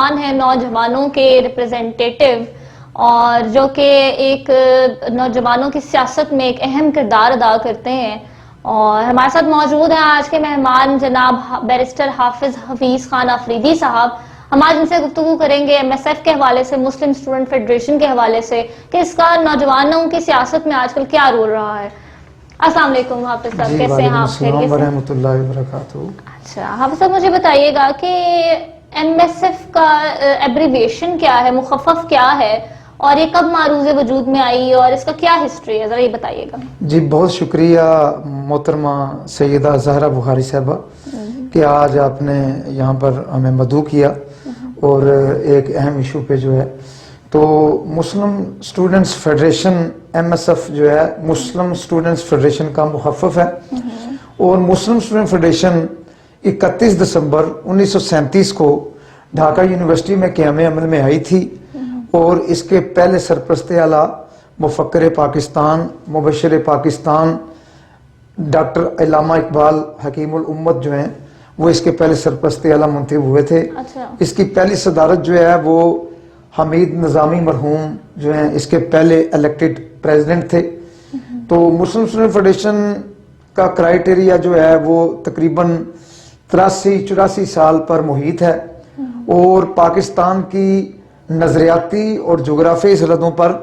نوجوان ہیں, نوجوانوں کے ریپرزینٹیٹیو, اور جو کہ ایک نوجوانوں کی سیاست میں ایک اہم کردار ادا کرتے ہیں. اور ہمارے ساتھ موجود ہیں آج کے مہمان جناب بیرسٹر حافظ حفیظ خان آفریدی صاحب. ہم آج ان سے گفتگو کریں گے ایم ایس ایف کے حوالے سے, مسلم اسٹوڈنٹ فیڈریشن کے حوالے سے, کہ اس کا نوجوانوں کی سیاست میں آج کل کیا رول رہا ہے. السلام علیکم حافظ صاحب, کیسے ہیں آپ؟ خیریت سے؟ ورحمۃ اللہ وبرکاتہ. اچھا حافظ صاحب, مجھے بتائیے گا کہ ایم ایس ایف کا ایبریویشن کیا ہے, مخفف کیا ہے, اور یہ کب معروض وجود میں آئی, اور اس کا کیا ہسٹری ہے, ذرا یہ بتائیے گا. جی بہت شکریہ محترمہ سیدہ زہرا بخاری صاحبہ کہ آج آپ نے یہاں پر ہمیں مدعو کیا اور ایک اہم ایشو پہ جو ہے. تو Muslim students federation M S F جو ہے مسلم اسٹوڈنٹس فیڈریشن کا مخفف ہے, اور مسلم اسٹوڈنٹ فیڈریشن 31 دسمبر 1937 کو ڈھاکہ یونیورسٹی میں قیام عمل میں آئی تھی, اور اس کے پہلے سرپرست اعلیٰ مفکر پاکستان, مبشر پاکستان ڈاکٹر علامہ اقبال حکیم الامت جو ہیں وہ اس کے پہلے سرپرست اعلیٰ منتخب ہوئے تھے. اس کی پہلی صدارت جو ہے وہ حمید نظامی مرحوم جو ہیں اس کے پہلے الیکٹڈ پریزیڈنٹ تھے. تو مسلم اسٹوڈنٹ فیڈریشن کا کرائیٹیریا جو ہے وہ تقریباً 83-84 سال پر محیط ہے, اور پاکستان کی نظریاتی اور جغرافیائی سرحدوں پر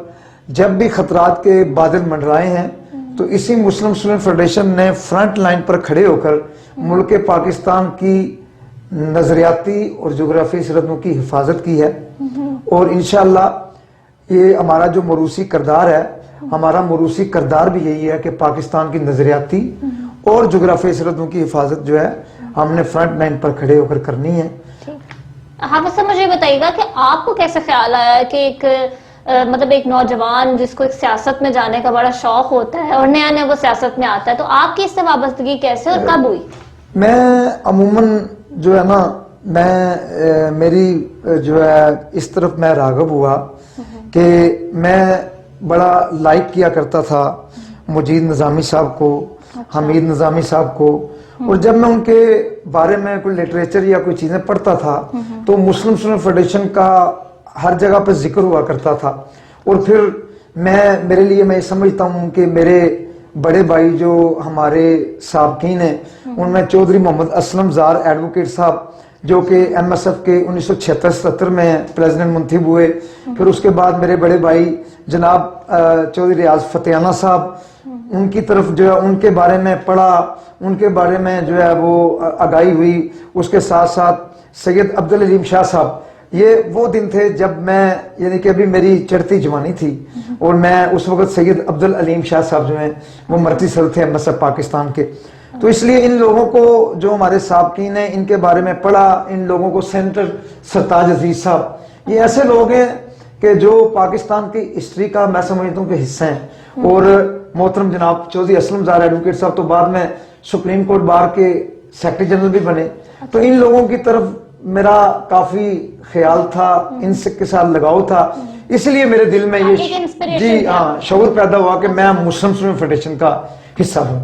جب بھی خطرات کے بادل منڈرائے ہیں تو اسی مسلم اسٹوڈنٹ فیڈریشن نے فرنٹ لائن پر کھڑے ہو کر ملک پاکستان کی نظریاتی اور جغرافیائی سرحدوں کی حفاظت کی ہے. اور انشاءاللہ یہ ہمارا جو موروثی کردار ہے, ہمارا موروثی کردار بھی یہی ہے کہ پاکستان کی نظریاتی اور جغرافیائی سرحدوں کی حفاظت جو ہے ہم نے فرنٹ لائن پر کھڑے ہو کر کرنی ہے. حافظ صاحب مجھے بتائیے گا کہ آپ کو کیسے خیال آیا کہ ایک نوجوان جس کو ایک سیاست میں جانے کا بڑا شوق ہوتا ہے اور نیا نیا وہ سیاست میں آتا ہے, تو آپ کی اس سے وابستگی کیسے اور کب ہوئی؟ میں عموماً جو ہے نا میری جو ہے اس طرف میں راغب ہوا کہ میں بڑا لائک کیا کرتا تھا مجید نظامی صاحب کو, حمید نظامی صاحب کو, اور جب میں ان کے بارے میں کوئی لٹریچر یا کوئی چیزیں پڑھتا تھا تو مسلم اسٹوڈنٹ فیڈریشن کا ہر جگہ پہ ذکر ہوا کرتا تھا. اور پھر میرے لیے میں سمجھتا ہوں کہ میرے بڑے بھائی جو ہمارے سابقین ہیں ان میں چودھری محمد اسلم زار ایڈوکیٹ صاحب جو کہ ایم ایس ایف کے 1976-77 میں پریزیڈنٹ منتخب ہوئے, پھر اس کے بعد میرے بڑے بھائی جناب چودھری ریاض فتیانہ صاحب, ان کی طرف جو ہے ان کے بارے میں پڑھا, ان کے بارے میں جو ہے وہ آگاہی ہوئی. اس کے ساتھ ساتھ سید عبدالعلیم شاہ صاحب, یہ وہ دن تھے جب میں یعنی کہ ابھی میری چڑھتی جوانی تھی, اور میں اس وقت سید عبدالعلیم شاہ صاحب جو ہیں وہ مرکزی صدر تھے ایم ایس ایف پاکستان کے. تو اس لیے ان لوگوں کو جو ہمارے سابقین ہیں ان کے بارے میں پڑھا, ان لوگوں کو سینٹر سرتاج عزیز صاحب, یہ ایسے لوگ ہیں کہ جو پاکستان کی ہسٹری کا میں سمجھتا ہوں کہ حصہ ہیں. اور محترم جناب چودھری اسلم زار ایڈوکیٹ صاحب تو بعد میں سپریم کورٹ بار کے سیکرٹری جنرل بھی بنے. تو ان لوگوں کی طرف میرا کافی خیال تھا, ان کے ساتھ لگاؤ تھا, اس لیے میرے دل میں یہ جی ہاں شعور پیدا ہوا کہ میں مسلم اسٹوڈنٹ فیڈریشن کا حصہ ہوں.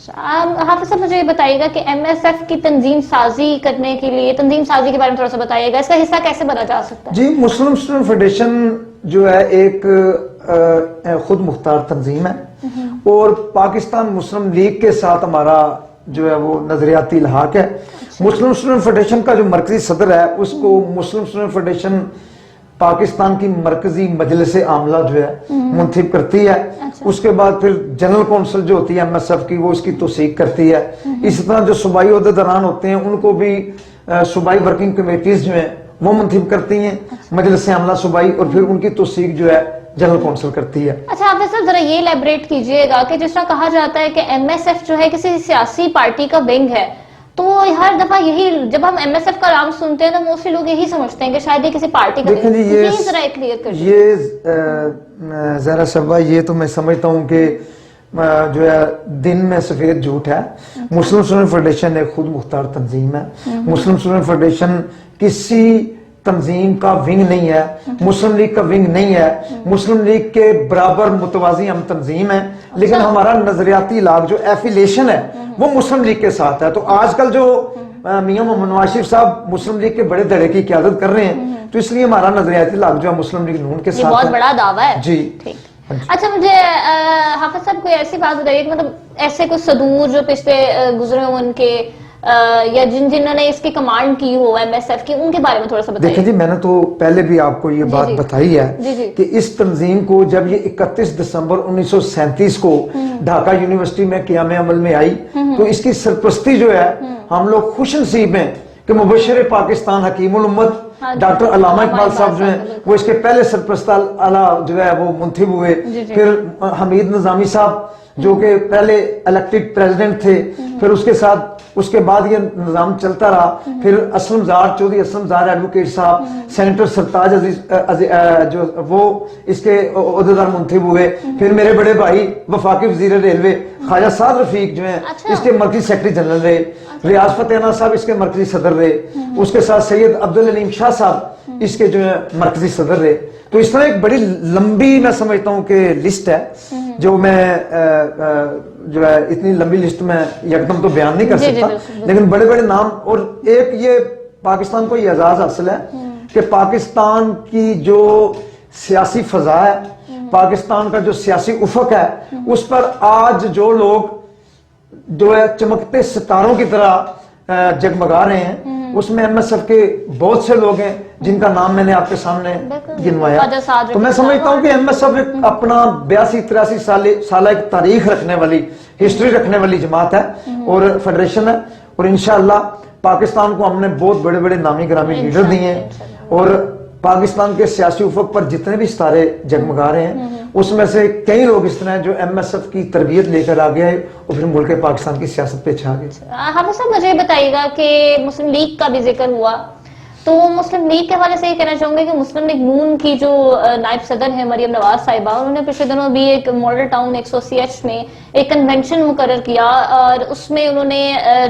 حافظ صاحب مجھے یہ بتائیے گا کہ ایم ایس ایف کی تنظیم سازی کرنے کے لیے, تنظیم سازی کے بارے میں تھوڑا سا بتائیے گا, اس کا حصہ کیسے بنا جا سکتا ہے؟ جی مسلم اسٹوڈنٹ فیڈریشن جو ہے ایک خود مختار تنظیم ہے, اور پاکستان مسلم لیگ کے ساتھ ہمارا جو ہے وہ نظریاتی الحاق ہے. مسلم اسٹوڈنٹ فیڈریشن کا جو مرکزی صدر ہے اس کو مسلم اسٹوڈنٹ فیڈریشن پاکستان کی مرکزی مجلس عاملہ جو ہے منتخب کرتی ہے. اس کے بعد پھر جنرل کونسل جو ہوتی ہے ایم ایس ایف کی وہ اس کی توثیق کرتی ہے. اسی طرح جو صوبائی عہدیداران ہوتے ہیں ان کو بھی صوبائی ورکنگ کمیٹیز جو ہیں وہ منتخب کرتی ہیں مجلس عاملہ صوبائی, اور پھر ان کی توثیق جو ہے جنرل کونسل کرتی ہے. اچھا حافظ صاحب ذرا یہ ایلیبریٹ کیجئے گا کہ جس طرح کہا جاتا ہے کہ ایم ایس ایف جو ہے کسی سیاسی پارٹی کا ونگ ہے, تو ہر دفعہ یہی جب ہم ایم ایس ایف کا نام سنتے ہیں تو موسٹلی لوگ یہی سمجھتے ہیں کہ شاید یہ کسی پارٹی کا ونگ ہے. یہ ذرا کلیئر کر دیجیے. یہ زہرا صاحبہ یہ تو میں سمجھتا ہوں کہ جو ہے دن میں سفید جھوٹ ہے. مسلم اسٹوڈنٹ فیڈریشن ایک خود مختار تنظیم ہے. مسلم اسٹوڈنٹ فیڈریشن کسی تنظیم کا ونگ نہیں ہے, مسلم لیگ کا ونگ نہیں ہے. مسلم لیگ کے برابر متوازی ہم تنظیم ہیں, لیکن ہمارا نظریاتی لاگ جو ایفیلیشن ہے وہ مسلم لیگ کے ساتھ ہے. تو آج کل جو میاں محمد نواز شریف صاحب مسلم لیگ کے بڑے دھڑے کی قیادت کر رہے ہیں، تو اس لیے ہمارا نظریاتی لحاظ جو ہے مسلم لیگ نون کے یہ ساتھ بہت ہے۔ بڑا دعویٰ ہے۔ جی ٹھیک۔ اچھا مجھے حافظ صاحب کوئی ایسی بات بتائیے کہ مطلب ایسے کچھ صدور جو پچھلے گزرے ہوں ان کے یا جنہوں نے اس کی کمانڈ کی ہو ایم ایس ایف کی، ان کے بارے میں تھوڑا سا بتائیے۔ دیکھیں جی، میں نے تو پہلے بھی آپ کو یہ بات بتائی ہے کہ اس تنظیم کو جب یہ 31 دسمبر 1937 کو ڈھاکہ یونیورسٹی میں قیام عمل میں آئی تو اس کی سرپرستی جو ہے ہم لوگ خوش نصیب ہیں کہ مبشر پاکستان حکیم الامت ڈاکٹر علامہ اقبال صاحب جو ہیں وہ اس کے پہلے سرپرست اعلیٰ جو ہے وہ منتخب ہوئے۔ پھر حمید نظامی صاحب جو کہ پہلے الیکٹڈ پریزیڈنٹ تھے، پھر اس کے ساتھ اس کے بعد یہ نظام چلتا رہا۔ پھر اسلم زار چودھری اسلم زار ایڈوکیٹ صاحب، سینیٹر سرتاج عزیز جو وہ اس کے عہدیدار منتخب ہوئے۔ پھر میرے بڑے بھائی وفاقی وزیر ریلوے خواجہ سعد رفیق جو ہیں اس کے مرکزی سیکرٹری جنرل رہے، ریاض فتح اللہ صاحب اس کے مرکزی صدر رہے، اس کے ساتھ سید عبدالعلیم شاہ صاحب اس کے جو ہے مرکزی صدر رہے۔ تو اس طرح ایک بڑی لمبی میں سمجھتا ہوں کہ لسٹ ہے جو میں جو ہے اتنی لمبی لسٹ میں یکدم تو بیان نہیں کر سکتا، لیکن بڑے بڑے نام۔ اور ایک یہ پاکستان کو یہ اعزاز حاصل ہے کہ پاکستان کی جو سیاسی فضا ہے، پاکستان کا جو سیاسی افق ہے، اس پر آج جو لوگ جو ہے چمکتے ستاروں کی طرح جگمگا رہے ہیں، اس میں ایم ایس ایف کے بہت سے لوگ ہیں جن کا نام میں نے آپ کے سامنے گنوایا۔ تو میں سمجھتا ہوں کہ ایم ایس ایف اپنا 82-83 سالہ ایک تاریخ رکھنے والی، ہسٹری رکھنے والی جماعت ہے اور فیڈریشن ہے، اور انشاءاللہ پاکستان کو ہم نے بہت بڑے بڑے نامی گرامی لیڈر دیے ہیں، اور پاکستان کے سیاسی افق پر جتنے بھی ستارے جگمگا رہے ہیں اس میں سے کئی لوگ اس طرح جو ایم ایس ایف کی تربیت لے کر آگے آئے اور پھر ملک پاکستان کی سیاست پہ چھا گئے۔ حافظ صاحب مجھے بتائیے گا کہ مسلم لیگ کا بھی ذکر ہوا، تو مسلم لیگ کے حوالے سے یہ کہنا چاہوں گی کہ مسلم لیگ نون کی جو نائب صدر ہیں مریم نواز صاحبہ، انہوں نے پچھلے دنوں بھی ایک ماڈل ٹاؤن 180H میں ایک کنونشن مقرر کیا، اور اس میں انہوں نے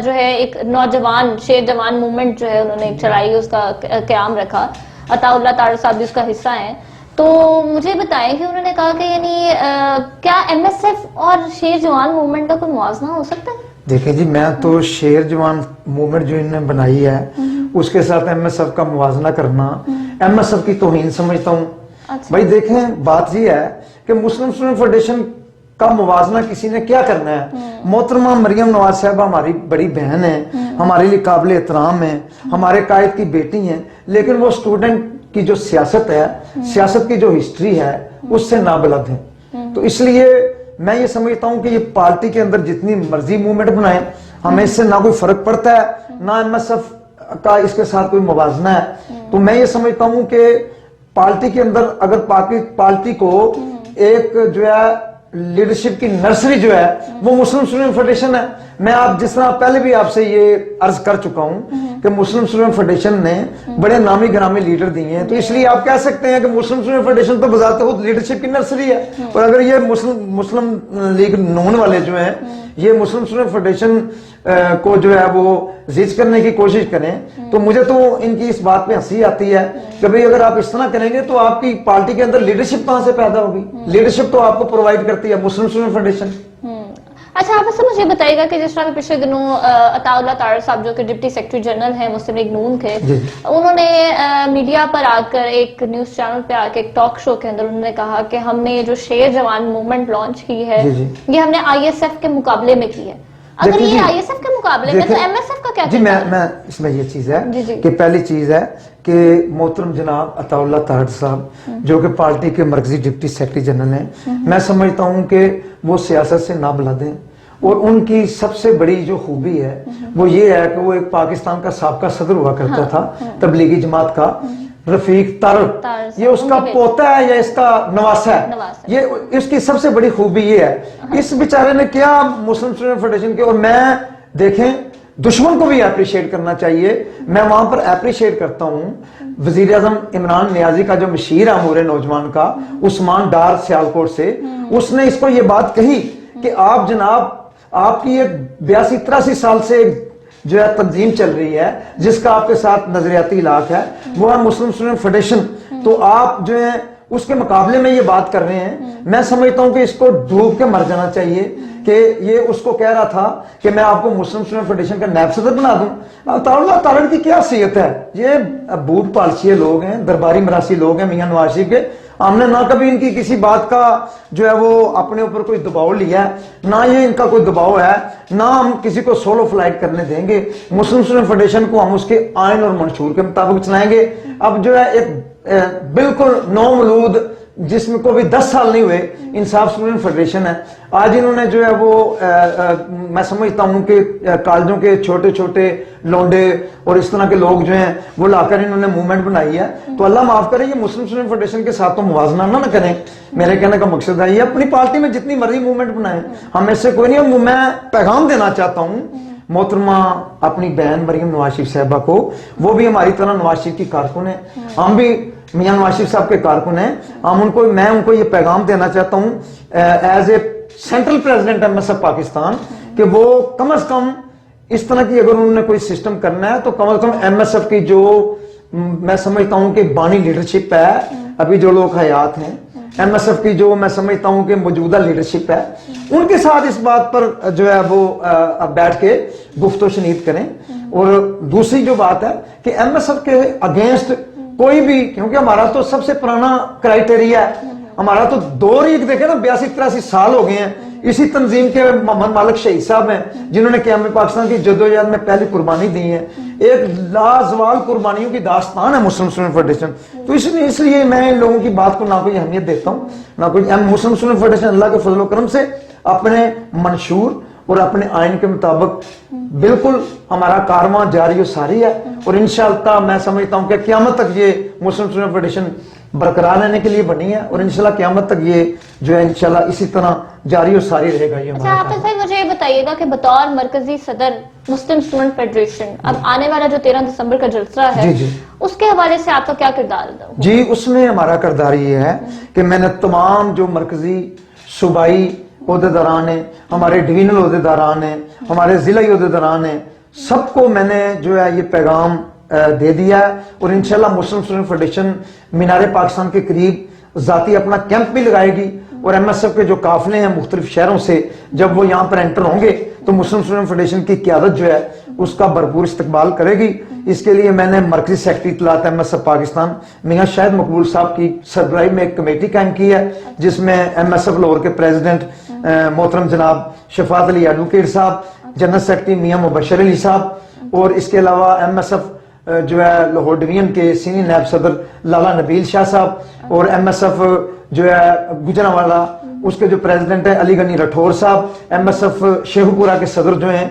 جو ہے ایک نوجوان شیر جوان موومنٹ جو ہے انہوں نے چلائی، اس کا قیام رکھا۔ عطا اللہ طاہر صاحب بھی اس کا حصہ ہیں۔ تو مجھے بتائیں کہ انہوں نے کہا کہ یعنی کیا ایم ایس ایف اور شیر جوان موومنٹ کا کوئی موازنہ ہو سکتا ہے؟ دیکھیں جی، میں تو شیر جوان موومنٹ جو انہوں نے بنائی ہے اس کے ساتھ ایم ایس ایف کا موازنہ کرنا ایم ایس ایف کی توہین سمجھتا ہوں۔ بھائی دیکھیں، بات یہ ہے کہ مسلم اسٹوڈنٹ فیڈریشن کا موازنہ کسی نے کیا کرنا ہے۔ محترمہ مریم نواز صاحبہ ہماری بڑی بہن ہے، ہمارے لیے قابل احترام ہے، ہمارے قائد کی بیٹی ہیں، لیکن وہ اسٹوڈنٹ کی جو سیاست ہے، سیاست کی جو ہسٹری ہے اس سے نابلد ہیں۔ تو اس لیے میں یہ سمجھتا ہوں کہ یہ پارٹی کے اندر جتنی مرضی موومنٹ بنائیں، ہمیں اس سے نہ کوئی فرق پڑتا ہے، نہ ایم ایس ایف کا اس کے ساتھ کوئی موازنہ ہے۔ تو میں یہ سمجھتا ہوں کہ پارٹی کے اندر اگر پارٹی کو ایک جو ہے لیڈرشپ کی نرسری جو ہے وہ مسلم اسٹوڈنٹ فیڈریشن ہے۔ میں آپ جس طرح پہلے بھی آپ سے یہ عرض کر چکا ہوں کہ مسلم اسٹوڈنٹ فیڈریشن نے بڑے نامی گرامی لیڈر دیے ہیں، تو اس لیے آپ کہہ سکتے ہیں کہ مسلم اسٹوڈنٹ فیڈریشن تو بذات خود لیڈرشپ کی نرسری ہے۔ اور اگر یہ مسلم لیگ نون والے جو ہیں یہ مسلم اسٹوڈنٹ فیڈریشن کو جو ہے وہ زیج کرنے کی کوشش کریں تو مجھے تو ان کی اس بات پہ ہنسی آتی ہے کہ بھئی اگر آپ اس طرح کریں گے تو آپ کی پارٹی کے اندر لیڈرشپ کہاں سے پیدا ہوگی؟ لیڈرشپ تو آپ کو پرووائڈ کرتی ہے مسلم اسٹوڈنٹ فیڈریشن۔ اچھا آپ سے مجھے بتائیے گا کہ جس طرح پچھلے دنوں عطا اللہ طاہر صاحب جو کہ ڈپٹی سیکرٹری جنرل ہیں مسلم لیگ نون کے، انہوں نے میڈیا پر آ کر ایک نیوز چینل پہ آ کے ایک ٹاک شو کے اندر انہوں نے کہا کہ ہم نے جو شیر جوان موومنٹ لانچ کی ہے یہ ہم نے آئی ایس ایف کے مقابلے میں کی ہے۔ اگر یہ آئی ایس ایف کے مقابلے میں تو ایم ایس ایف کا کیا جی میں اس میں یہ چیز ہے کہ پہلی چیز ہے کہ محترم جناب عطا اللہ طاہر صاحب جو کہ پارٹی کے مرکزی ڈپٹی سیکرٹری جنرل ہیں، میں سمجھتا ہوں کہ وہ سیاست سے نابلد ہیں، اور ان کی سب سے بڑی جو خوبی ہے وہ یہ ہے کہ وہ ایک پاکستان کا سابقہ صدر ہوا کرتا تھا تبلیغی جماعت کا، رفیق تارک، یہ اس کا پوتا ہے یا اس کا نواسہ ہے، یہ اس کی سب سے بڑی خوبی یہ ہے۔ اس بیچارے نے کیا مسلم اسٹوڈنٹ فیڈریشن کے، اور میں دیکھیں دشمن کو بھی اپریشیٹ کرنا چاہیے، میں وہاں پر اپریشیٹ کرتا ہوں وزیر اعظم عمران نیازی کا جو مشیر ہے امور نوجوان کا، عثمان ڈار سیالکوٹ سے، اس نے اس کو یہ بات کہی کہ آپ جناب آپ کی ایک 82-83 سال سے جو ہے تنظیم چل رہی ہے جس کا آپ کے ساتھ نظریاتی علاق ہے، وہ ہے مسلم اسٹوڈنٹ فیڈریشن، تو آپ جو ہیں اس کے مقابلے میں یہ بات کر رہے ہیں. میں سمجھتا ہوں کہ اس کو ڈوب کے مر جانا چاہیے کہ یہ اس کو کہہ رہا تھا کہ میں آپ کو مسلم اسٹوڈنٹ فیڈریشن کا نائب صدر بنا دوں. اللہ تعالیٰ کی کیا حیثیت ہے؟ یہ بوٹ پالشیے لوگ ہیں, درباری مراسی لوگ ہیں میاں نواز شریف کے. ہم نے نہ کبھی ان کی کسی بات کا جو ہے وہ اپنے اوپر کوئی دباؤ لیا ہے, نہ یہ ان کا کوئی دباؤ ہے, نہ ہم کسی کو سولو فلائٹ کرنے دیں گے. مسلم اسٹوڈنٹ فیڈریشن کو ہم اس کے آئین اور منشور کے مطابق چلائیں گے. اب جو ہے ایک بالکل نو مولود جس میں کو بھی 10 سال نہیں ہوئے انصاف اسٹوڈنٹ فیڈریشن ہے. آج انہوں نے جو ہے وہ میں سمجھتا ہوں کہ کالجوں کے چھوٹے چھوٹے لونڈے اور اس طرح کے لوگ جو ہیں وہ لا کر انہوں نے موومنٹ بنائی ہے. تو اللہ معاف کرے, یہ مسلم اسٹوڈنٹ فیڈریشن کے ساتھ تو موازنہ نہ کریں. میرے کہنے کا مقصد ہے یہ اپنی پارٹی میں جتنی مرضی موومنٹ بنائیں, ہم اس سے کوئی نہیں. میں پیغام دینا چاہتا ہوں محترمہ اپنی بہن مریم نواز شریف صاحبہ کو, وہ بھی ہماری طرح نواز شریف کی کارکن ہے, ہم بھی میاں نواز شریف صاحب کے کارکن ہیں. میں ان کو یہ پیغام دینا چاہتا ہوں as a central president M S F Pakistan کہ وہ کم از کم اس طرح کی اگر انہوں نے کوئی سسٹم کرنا ہے تو کم از کم ایم ایس ایف کی جو میں سمجھتا ہوں کہ بانی لیڈرشپ ہے, ابھی جو لوگ حیات ہیں ایم ایس ایف کی, جو میں سمجھتا ہوں کہ موجودہ لیڈرشپ ہے, ان کے ساتھ اس بات پر جو ہے وہ بیٹھ کے گفت و شنید کریں. اور دوسری جو بات ہے کہ ایم ایس ایف کے اگینسٹ کوئی بھی, کیونکہ ہمارا تو سب سے پرانا کرائیٹیریا ہے, ہمارا تو دور ہی دیکھیں نا 82-83 سال ہو گئے ہیں. اسی تنظیم کے محمد مالک شہید صاحب ہیں جنہوں نے قیام پاکستان کی جدوجہد میں پہلی قربانی دی ہے. ایک لازوال قربانیوں کی داستان ہے مسلم اسٹوڈنٹ فیڈریشن. تو اس لیے میں ان لوگوں کی بات کو نہ کوئی اہمیت دیتا ہوں نہ کوئی. مسلم اسٹوڈنٹ فیڈریشن اللہ کے فضل و کرم سے اپنے منشور اور اپنے آئین کے مطابق بالکل ہمارا کارواں جاری و ساری ہے. اور انشاءاللہ میں سمجھتا ہوں کہ قیامت تک یہ مسلم اسٹوڈنٹ فیڈریشن برقرار رہنے کے لیے بنی ہے, اور انشاءاللہ قیامت تک یہ جو ہے انشاءاللہ اسی طرح جاری و ساری رہے گا. یہ اچھا حافظ بھائی مجھے یہ بتائیے گا کہ بطور مرکزی صدر مسلم اسٹوڈنٹ فیڈریشن اب آنے والا جو 13 دسمبر کا جلسہ ہے اس کے حوالے سے آپ کا کیا کردار ہے؟ جی اس میں ہمارا کردار یہ ہے کہ میں نے تمام جو مرکزی صوبائی عہدیداران ہیں, ہمارے ڈویژنل عہدیداران ہیں, ہمارے ضلعی عہدیداران ہیں, سب کو میں نے جو ہے یہ پیغام دے دیا ہے. اور انشاءاللہ مسلم اسٹوڈنٹ فیڈریشن مینار پاکستان کے قریب ذاتی اپنا کیمپ بھی لگائے گی, اور ایم ایس ایف کے جو قافلے ہیں مختلف شہروں سے جب وہ یہاں پر انٹر ہوں گے تو مسلم اسٹوڈنٹ فیڈریشن کی قیادت جو ہے اس کا بھرپور استقبال کرے گی. اس کے لیے میں نے مرکزی سیکرٹری اطلاعات ایم ایس ایف پاکستان میاں شاہد مقبول صاحب کی سربراہی میں ایک کمیٹی قائم کی ہے, جس میں ایم ایس ایف لاہور کے پریزیڈنٹ محترم جناب شفاعت علی ایڈوکیٹ صاحب, جنرل سیکرٹری میاں مبشر علی صاحب, اور اس کے علاوہ ایم ایس ایف جو ہے لاہور ڈویژن کے سینئر نائب صدر لالا نبیل شاہ صاحب, اور ایم ایس ایف جو ہے گجرانوالہ اس کے جو پریزیڈنٹ ہے علی گنی رٹھور صاحب, ایم ایس ایف شیخو پورہ کے صدر جو ہیں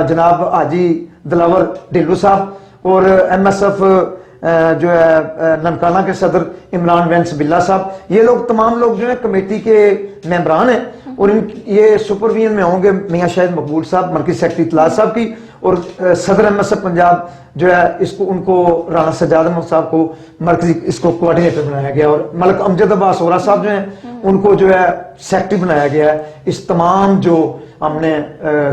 جناب حاجی دلاور ڈھیلو صاحب, اور ایم ایس ایف جو ہے ننکانہ کے صدر عمران وینس بلّہ صاحب. یہ لوگ تمام لوگ جو ہیں کمیٹی کے ممبران ہیں, اور یہ سپرویژن میں ہوں گے میاں شاہد مقبول صاحب مرکزی سیکرٹری اطلاعات صاحب کی, اور صدر ایم ایس ایف پنجاب جو ہے اس کو ان کو رانا سجاد احمد صاحب کو مرکزی اس کو کوارڈینیٹر بنایا گیا, اور ملک امجد عباس اورا صاحب جو ہیں ان کو جو ہے سیکرٹری بنایا گیا ہے. اس تمام جو ہم نے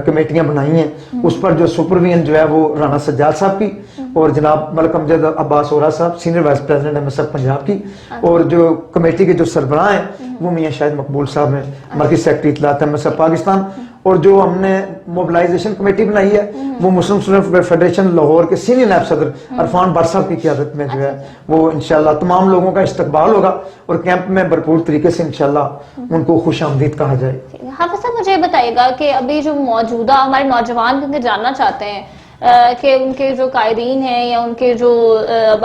کمیٹیاں بنائی ہیں اس پر جو سپرویژن جو ہے وہ رانا سجاد صاحب کی, اور جناب ملک امجد عباس اورا Sahab senior vice president M S F Punjab کی, اور جو کمیٹی کے جو سربراہ ہیں وہ میاں شاہد مقبول صاحب ہیں مرکزی سیکرٹری اطلاعات ایم ایس ایف پاکستان. اور جو ہم نے موبلائزیشن کمیٹی بنائی ہے وہ مسلم اسٹوڈنٹ فیڈریشن لاہور کے سینئر نائب صدر عرفان بٹ صاحب کی قیادت میں جو ہے وہ انشاءاللہ تمام لوگوں کا استقبال ہوگا, اور کیمپ میں بھرپور طریقے سے انشاءاللہ ان کو خوش آمدید کہا جائے. حافظ صاحب مجھے بتائیے گا کہ ابھی جو موجودہ ہمارے نوجوان کیونکہ جاننا چاہتے ہیں کہ ان کے جو قائدین ہیں یا ان کے جو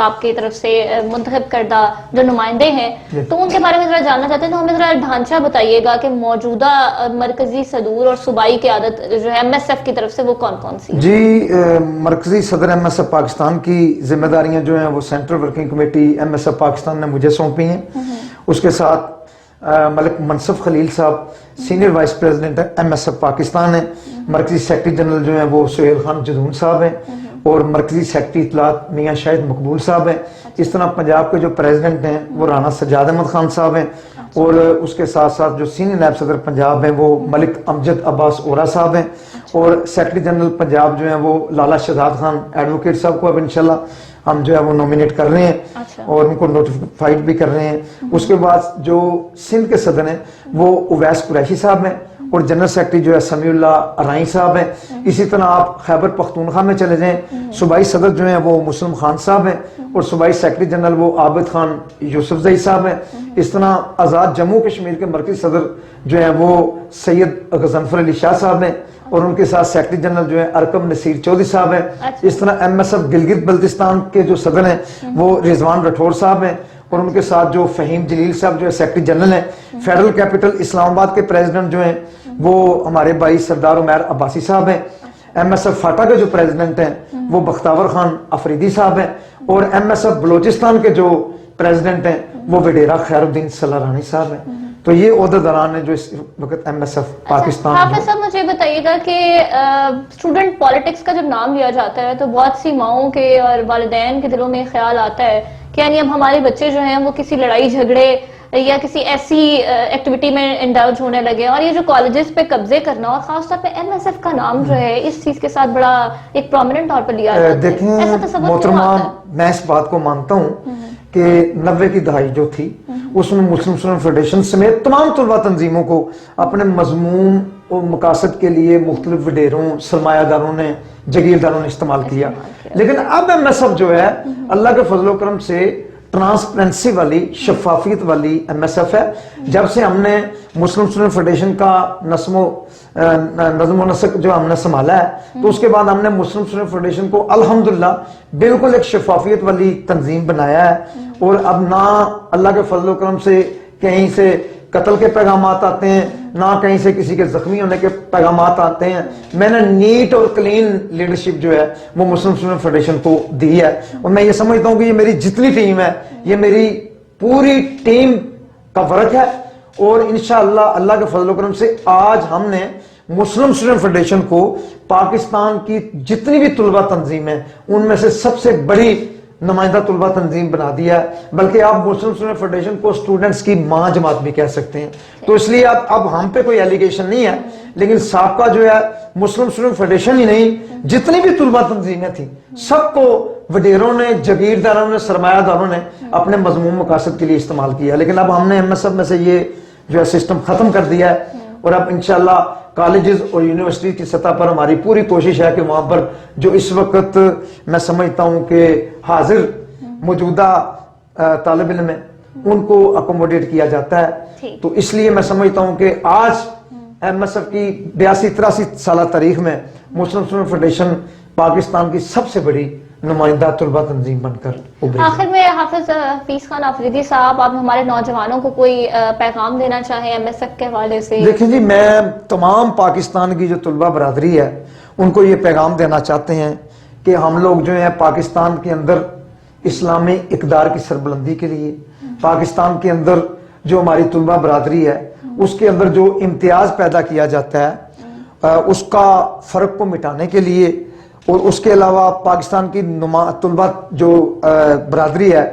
آپ کی طرف سے منتخب کردہ جو نمائندے ہیں تو ان کے بارے میں ذرا جاننا چاہتے ہیں, تو ہمیں ذرا ڈھانچہ بتائیے گا کہ موجودہ مرکزی صدور اور صوبائی قیادت جو ہے ایم ایس ایف کی طرف سے وہ کون کون سی؟ جی مرکزی صدر ایم ایس ایف پاکستان کی ذمہ داریاں جو ہیں وہ central working committee M S F Pakistan نے مجھے سونپی ہیں. اس کے ساتھ ملک Munsif Khalil sahib senior vice president M S F Pakistan ہیں, مرکزی سیکرٹری جنرل جو ہیں وہ سہیل خان جدون صاحب ہیں, اور مرکزی سیکرٹری اطلاعات میاں شاہد مقبول صاحب ہیں. اس طرح پنجاب کے جو پریزیڈنٹ ہیں وہ رانا سجاد احمد خان صاحب ہیں, اور اس کے ساتھ ساتھ جو سینئر نائب صدر پنجاب ہیں وہ ملک امجد عباس اورا صاحب ہیں, اور سیکرٹری جنرل پنجاب جو ہیں وہ لالا شہزاد خان ایڈوکیٹ صاحب کو اب انشاءاللہ ہم جو ہے وہ نومینیٹ کر رہے ہیں اچھا۔ اور ان کو نوٹیفائڈ بھی کر رہے ہیں۔ اس کے بعد جو سندھ کے صدر ہیں وہ اویس قریشی صاحب ہیں اور جنرل سیکرٹری جو ہے سمیع اللہ ارائیں صاحب ہیں۔ اسی طرح آپ خیبر پختونخوا میں چلے جائیں، صوبائی صدر جو ہیں وہ مسلم خان صاحب ہیں اور صوبائی سیکرٹری جنرل وہ عابد خان یوسف زئی صاحب ہیں۔ اس طرح آزاد جموں کشمیر کے مرکزی صدر جو ہیں وہ سید غضنفر علی شاہ صاحب ہیں اور ان کے ساتھ سیکرٹری جنرل جو ہیں ارکم نصیر چودھری صاحب ہیں۔ اس طرح M S F Gilgit Baltistan کے جو صدر ہیں وہ رضوان رٹھور صاحب ہیں اور ان کے ساتھ جو فہیم جلیل صاحب جو ہے سیکرٹری جنرل ہیں۔ فیڈرل کیپٹل اسلام آباد کے پریزیڈنٹ جو ہیں وہ ہمارے بھائی سردار عمیر عباسی صاحب ہیں۔ ایم ایس ایف فاٹا کے جو پریزیڈنٹ ہیں وہ بختاور خان افریدی صاحب ہیں اور ایم ایس ایف بلوچستان کے جو پریزیڈنٹ ہیں وہ وڈیرا خیر الدین سلارانی صاحب ہیں۔ تو یہ عہدیداران ہیں جو اس وقت ایم ایس ایف پاکستان حافظ صاحب مجھے بتائیے گا کہ اسٹوڈنٹ پالیٹکس کا جب نام لیا جاتا ہے تو بہت سی ماؤں کے اور والدین کے دلوں میں خیال آتا ہے کہ یعنی اب ہمارے بچے جو ہیں وہ کسی لڑائی جھگڑے یا کسی ایسی ایکٹیویٹی میں انڈلج ہونے لگے، اور یہ جو کالجز پہ قبضے کرنا اور خاص طور پہ ایم ایس ایف کا نام جو ہے اس چیز کے ساتھ بڑا ایک پرومیننٹ طور پر لیا جاتا ہے۔ دیکھیں محترمہ، میں اس بات کو مانتا ہوں کہ 90 کی دہائی جو تھی اس میں مسلم اسٹوڈنٹ فیڈریشن سمیت تمام طلبہ تنظیموں کو اپنے مضمون اور مقاصد کے لیے مختلف وڈیروں سرمایہ داروں نے جگیرداروں نے استعمال کیا، لیکن اب ایم ایس ایف جو ہے اللہ کے فضل و کرم سے ٹرانسپیرنسی والی شفافیت والی ایم ایس ایف ہے۔ جب سے ہم نے مسلم اسٹوڈنٹ فیڈریشن کا نظم و نسق جو ہم نے سنبھالا ہے تو اس کے بعد ہم نے مسلم اسٹوڈنٹ فیڈریشن کو الحمدللہ بالکل ایک شفافیت والی تنظیم بنایا ہے اور اب نہ اللہ کے فضل و کرم سے کہیں سے قتل کے پیغامات آتے ہیں، نہ کہیں سے کسی کے زخمی ہونے کے پیغامات آتے ہیں۔ میں نے نیٹ اور کلین لیڈرشپ جو ہے وہ مسلم اسٹوڈنٹ فیڈریشن کو دی ہے اور میں یہ سمجھتا ہوں کہ یہ میری جتنی ٹیم ہے یہ میری پوری ٹیم کا ورک ہے اور انشاءاللہ اللہ کے فضل و کرم سے آج ہم نے مسلم اسٹوڈنٹ فیڈریشن کو پاکستان کی جتنی بھی طلبہ تنظیم ہیں ان میں سے سب سے بڑی نمائندہ طلبہ تنظیم بنا دیا ہے، بلکہ آپ مسلم اسٹوڈنٹ فیڈریشن کو اسٹوڈنٹس کی ماں جماعت بھی کہہ سکتے ہیں۔ تو اس لیے اب ہم پہ کوئی ایلیگیشن نہیں ہے، لیکن سابقہ جو ہے مسلم اسٹوڈنٹ فیڈریشن ہی نہیں جتنی بھی طلبہ تنظیمیں تھیں سب کو وڈیروں نے جگیرداروں نے سرمایہ داروں نے اپنے مضمون مقاصد کے لیے استعمال کیا، لیکن اب ہم نے ایم ایس ایف میں سے یہ جو ہے سسٹم ختم کر دیا ہے اور اب انشاءاللہ کالجز اور یونیورسٹی کی سطح پر ہماری پوری کوشش ہے کہ وہاں پر جو اس وقت میں سمجھتا ہوں کہ حاضر موجودہ طالب علم ہیں ان کو اکوموڈیٹ کیا جاتا ہے۔ تو اس لیے میں سمجھتا ہوں کہ آج ایم ایس ایف کی 82-83 سالہ تاریخ میں مسلم اسٹوڈنٹ فیڈریشن پاکستان کی سب سے بڑی نمائندہ طلبہ تنظیم بن کر ابھری۔ آخر میں حافظ حفیظ خان افریدی صاحب آپ ہمارے نوجوانوں کو کوئی پیغام دینا چاہیں ایم ایس ایف کے حوالے سے؟ دیکھیں جی، میں تمام پاکستان کی جو طلبہ برادری ہے ان کو یہ پیغام دینا چاہتے ہیں کہ ہم لوگ جو ہیں پاکستان کے اندر اسلامی اقدار کی سربلندی کے لیے، پاکستان کے اندر جو ہماری طلبہ برادری ہے اس کے اندر جو امتیاز پیدا کیا جاتا ہے اس کا فرق کو مٹانے کے لیے اور اس کے علاوہ پاکستان کی طلبہ جو برادری ہے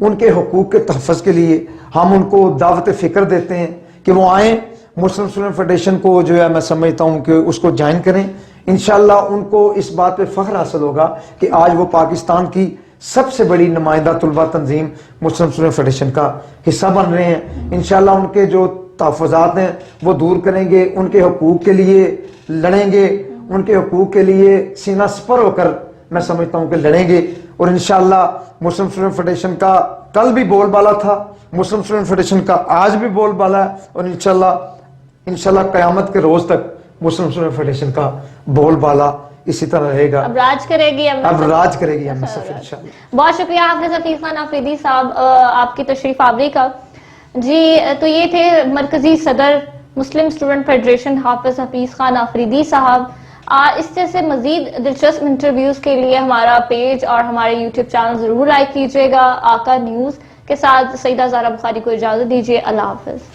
ان کے حقوق کے تحفظ کے لیے ہم ان کو دعوت فکر دیتے ہیں کہ وہ آئیں مسلم اسٹوڈنٹ فیڈریشن کو جو ہے میں سمجھتا ہوں کہ اس کو جوائن کریں۔ انشاءاللہ ان کو اس بات پہ فخر حاصل ہوگا کہ آج وہ پاکستان کی سب سے بڑی نمائندہ طلبہ تنظیم مسلم اسٹوڈنٹ فیڈریشن کا حصہ بن رہے ہیں۔ انشاءاللہ ان کے جو تحفظات ہیں وہ دور کریں گے، ان کے حقوق کے لیے لڑیں گے، ان کے حقوق کے لیے سینہ سپر ہو کر میں سمجھتا ہوں کہ لڑیں گے اور انشاءاللہ مسلم اسٹوڈنٹ فیڈریشن کا کل بھی بول بالا تھا، مسلم اسٹوڈنٹ فیڈریشن کا آج بھی بول بالا ہے اور انشاءاللہ قیامت کے روز تک مسلم اسٹوڈنٹ فیڈریشن کا بول بالا اسی طرح رہے گا، اب راج کرے گی ایم ایس ایف انشاءاللہ۔ بہت شکریہ حافظ حفیظ خان افریدی صاحب آپ کی تشریف آوری کا۔ جی تو یہ تھے مرکزی صدر مسلم اسٹوڈنٹ فیڈریشن حافظ حفیظ خان افریدی صاحب۔ اس جیسے مزید دلچسپ انٹرویوز کے لیے ہمارا پیج اور ہمارے یوٹیوب چینل ضرور لائک کیجیے گا۔ آقا نیوز کے ساتھ سیدہ زہرا بخاری کو اجازت دیجیے، اللہ حافظ۔